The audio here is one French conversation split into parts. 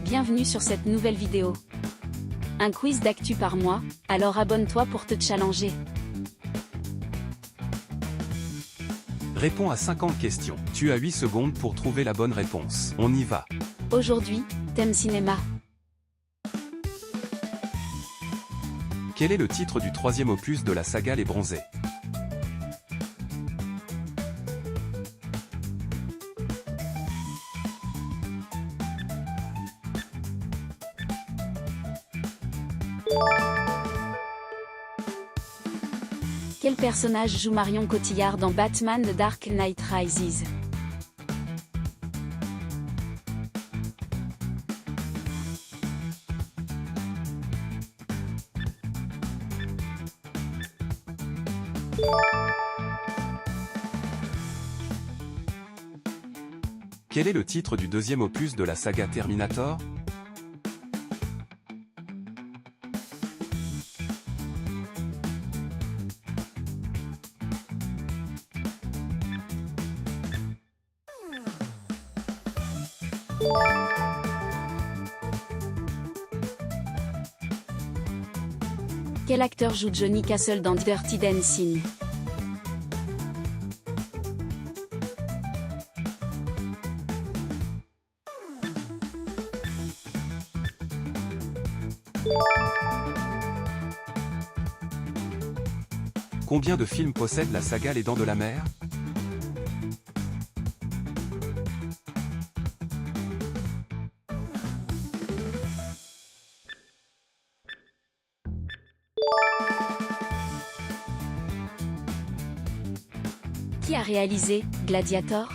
Bienvenue sur cette nouvelle vidéo. Un quiz d'actu par mois, alors abonne-toi pour te challenger. Réponds à 50 questions. Tu as 8 secondes pour trouver la bonne réponse. On y va. Aujourd'hui, thème cinéma. Quel est le titre du troisième opus de la saga Les Bronzés? Quel personnage joue Marion Cotillard dans Batman The Dark Knight Rises? Quel est le titre du deuxième opus de la saga Terminator? Quel acteur joue Johnny Castle dans Dirty Dancing? Combien de films possède la saga Les Dents de la Mer? Qui a réalisé Gladiator?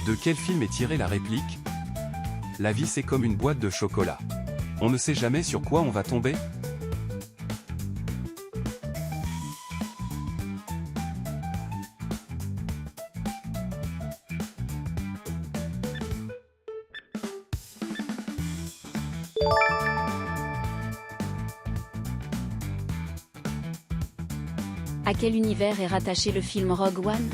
De quel film est tirée la réplique? La vie c'est comme une boîte de chocolat. On ne sait jamais sur quoi on va tomber? À quel univers est rattaché le film Rogue One?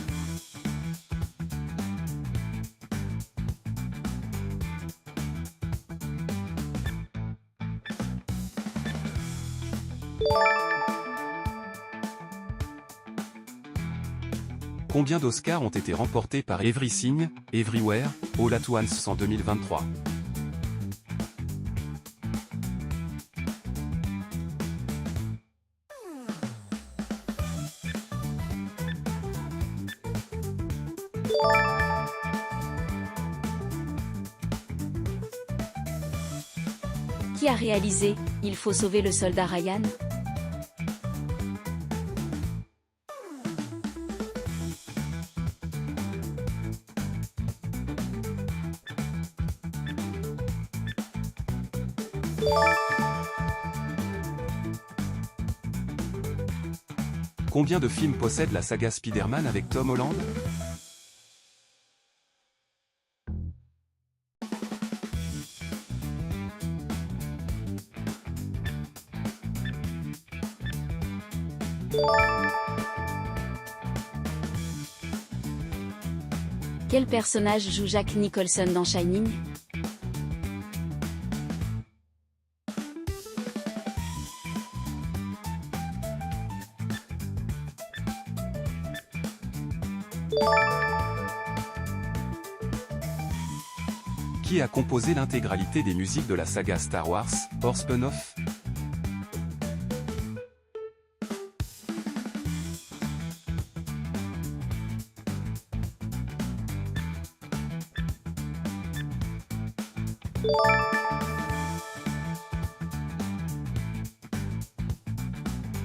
Combien d'Oscars ont été remportés par Everything, Everywhere, All at Once en 2023? Qui a réalisé Il faut sauver le soldat Ryan? Combien de films possède la saga Spider-Man avec Tom Holland? Quel personnage joue Jack Nicholson dans Shining? Qui a composé l'intégralité des musiques de la saga Star Wars, hors spin-off?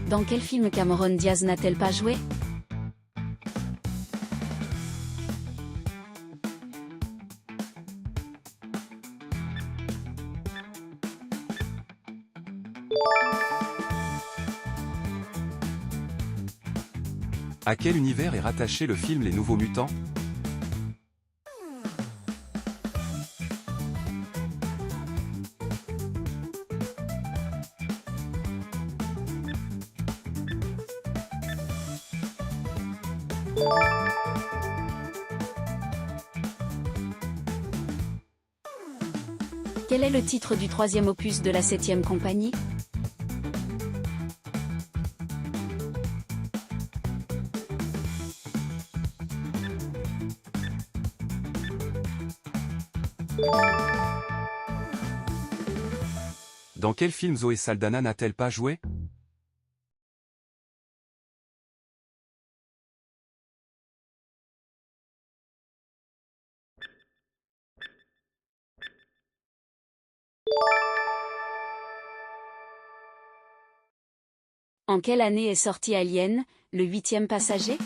Dans quel film Cameron Diaz n'a-t-elle pas joué? À quel univers est rattaché le film Les Nouveaux Mutants? Quel est le titre du troisième opus de la 7e compagnie? Dans quel film Zoé Saldana n'a-t-elle pas joué? En quelle année est sorti Alien, le 8e passager?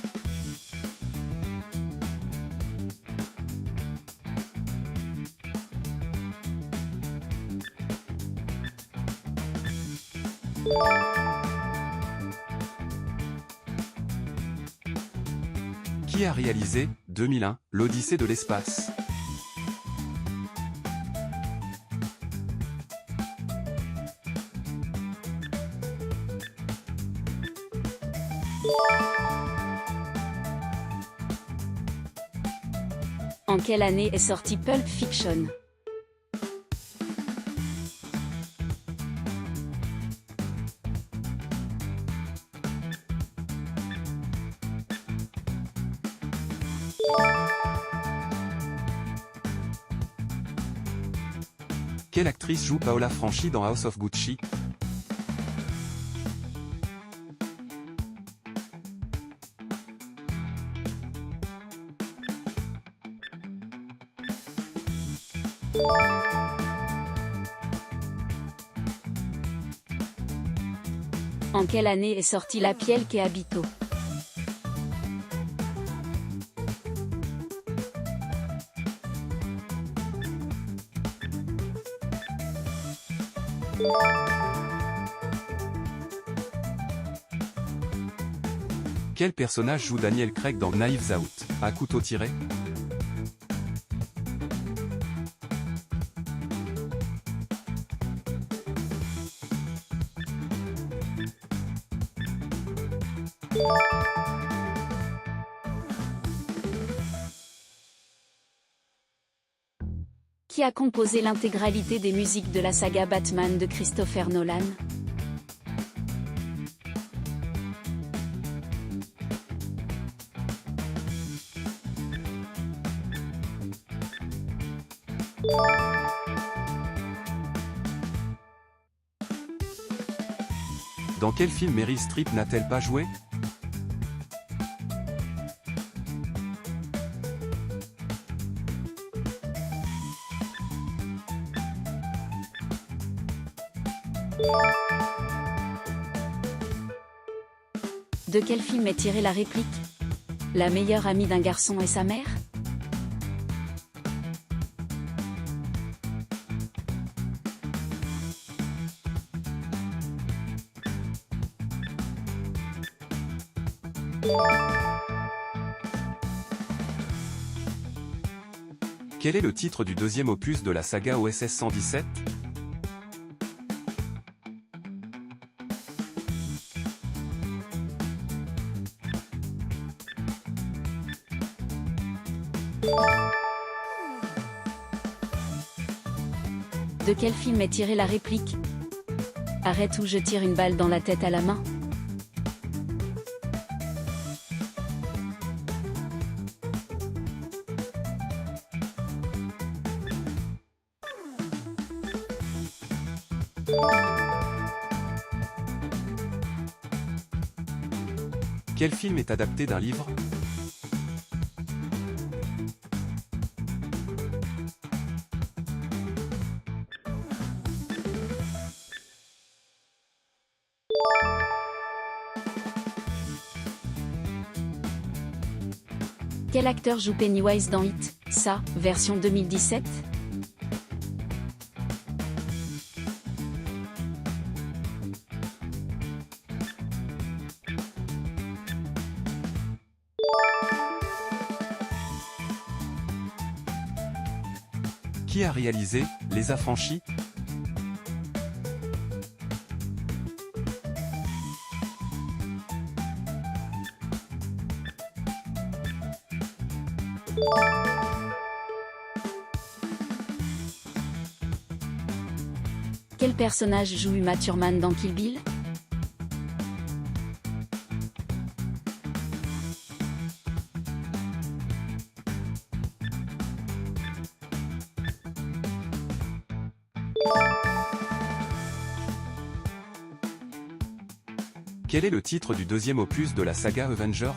Qui a réalisé 2001, l'Odyssée de l'espace? En quelle année est sorti Pulp Fiction? Quelle actrice joue Paola Franchi dans House of Gucci? En quelle année est sorti La Piel che abito? Quel personnage joue Daniel Craig dans Knives Out, à couteau tiré? Qui a composé l'intégralité des musiques de la saga Batman de Christopher Nolan? Dans quel film Meryl Streep n'a-t-elle pas joué? De quel film est tirée la réplique? La meilleure amie d'un garçon est sa mère? Quel est le titre du deuxième opus de la saga OSS 117? De quel film est tirée la réplique? Arrête ou je tire une balle dans la tête à la main? Quel film est adapté d'un livre? Quel acteur joue Pennywise dans It, ça, version 2017? Qui a réalisé Les Affranchis? Quel personnage joue Uma Thurman dans Kill Bill? Quel est le titre du deuxième opus de la saga Avengers?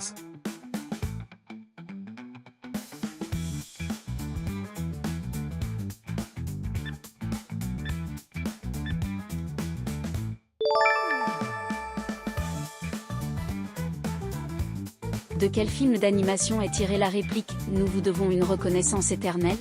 De quel film d'animation est tirée la réplique « Nous vous devons une reconnaissance éternelle » ?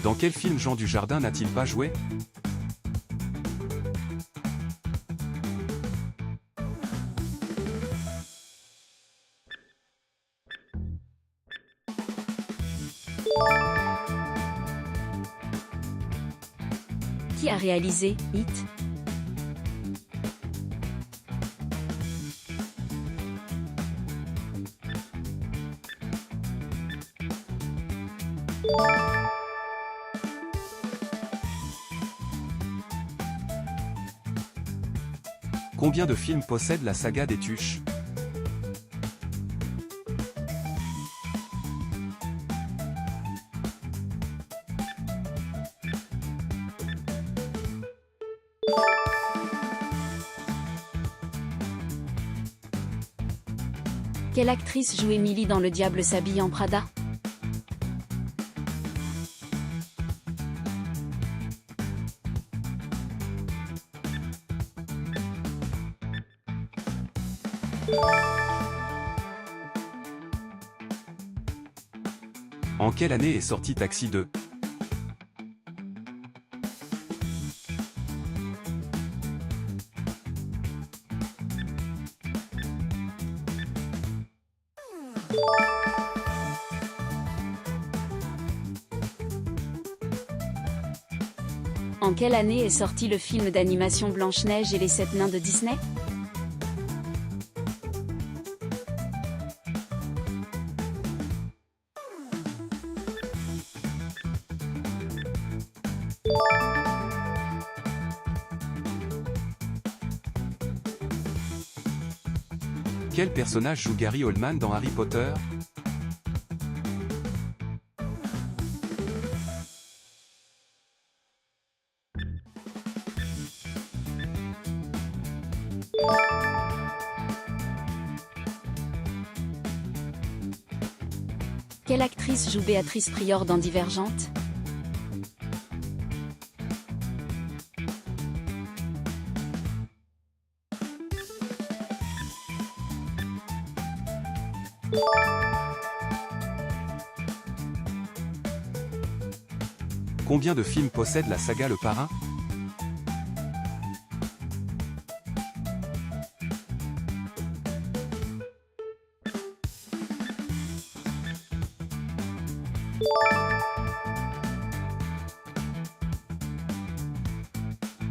Dans quel film Jean Dujardin n'a-t-il pas joué? Qui a réalisé « Hit » ? Combien de films possède la saga des Tuches? Quelle actrice joue Emily dans Le Diable s'habille en Prada ? En quelle année est sorti Taxi 2? En quelle année est sorti le film d'animation Blanche-Neige et les 7 nains de Disney ? Quel personnage joue Gary Oldman dans Harry Potter? Quelle actrice joue Béatrice Prior dans Divergente ? Combien de films possède la saga Le Parrain?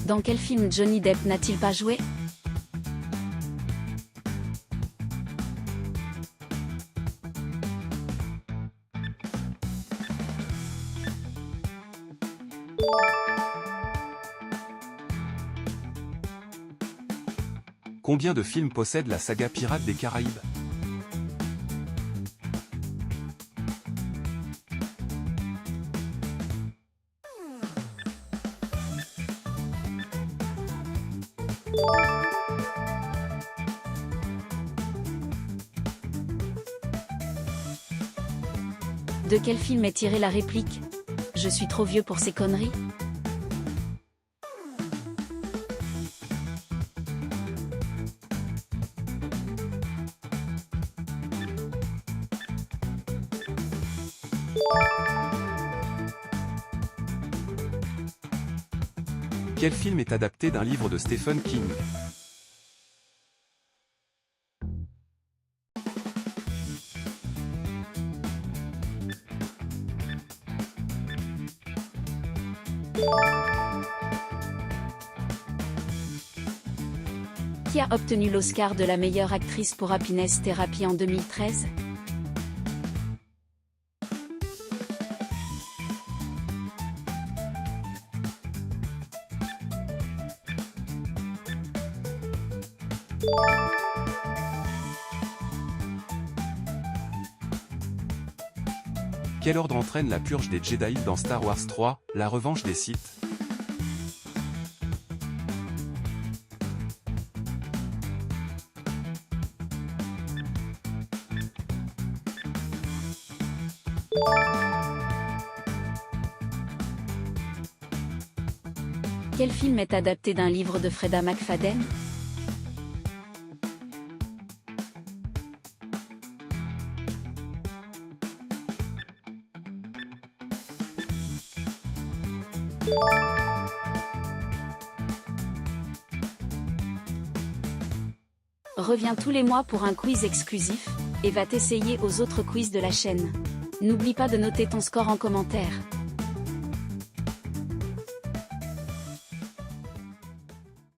Dans quel film Johnny Depp n'a-t-il pas joué ? Combien de films possède la saga Pirates des Caraïbes? De quel film est tirée la réplique « Je suis trop vieux pour ces conneries » ? Quel film est adapté d'un livre de Stephen King? Qui a obtenu l'Oscar de la meilleure actrice pour Happiness Therapy en 2013? Quel ordre entraîne la purge des Jedi dans Star Wars 3, la revanche des Sith? Quel film est adapté d'un livre de Freda McFadden? Reviens tous les mois pour un quiz exclusif, et va t'essayer aux autres quiz de la chaîne. N'oublie pas de noter ton score en commentaire.